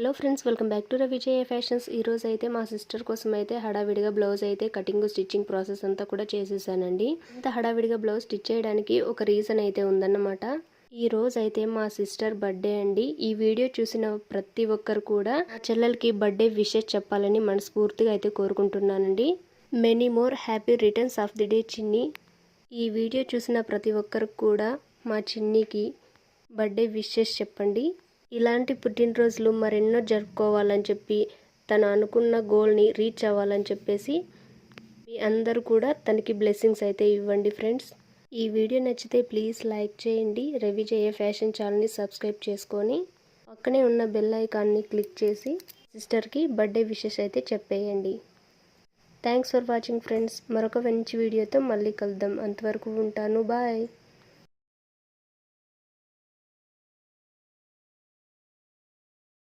Hello friends, welcome back to Ravijaya fashions. ఈరోజు అయితే మా సిస్టర్ కోసం అయితే హడావిడిగా బ్లౌజ్ అయితే కటింగ్ స్టిచ్చింగ్ ప్రాసెస్ అంతా కూడా చేసేసానండి. ఇంత హడావిడిగా బ్లౌజ్ స్టిచ్ చేయడానికి ఒక రీజన్ అయితే ఉందన్నమాట. ఈ రోజు అయితే మా సిస్టర్ బర్త్డే అండి. ఈ వీడియో చూసిన ప్రతి ఒక్కరు కూడా ఆ చెల్లెలకి బర్త్డే విషెస్ చెప్పాలని మనస్ఫూర్తిగా అయితే కోరుకుంటున్నానండి. Many more happy returns of the day చిన్ని. ఈ వీడియో చూసిన ప్రతి ఒక్కరికి కూడా మా చిన్నికి బర్త్డే విషెస్ చెప్పండి. ఇలాంటి పుట్టినరోజులు మరెన్నో జరుపుకోవాలని చెప్పి తను అనుకున్న గోల్ని రీచ్ అవ్వాలని చెప్పేసి మీ అందరూ కూడా తనకి బ్లెస్సింగ్స్ అయితే ఇవ్వండి ఫ్రెండ్స్. ఈ వీడియో నచ్చితే ప్లీజ్ లైక్ చేయండి. రవిజయ ఫ్యాషన్ ఛానల్ని సబ్స్క్రైబ్ చేసుకొని పక్కనే ఉన్న బెల్ ఐకాన్ని క్లిక్ చేసి సిస్టర్కి బర్త్డే విషెస్ అయితే చెప్పేయండి. Thanks for watching friends. మరొక మంచి వీడియోతో మళ్ళీ కలుద్దాం. అంతవరకు ఉంటాను. బాయ్.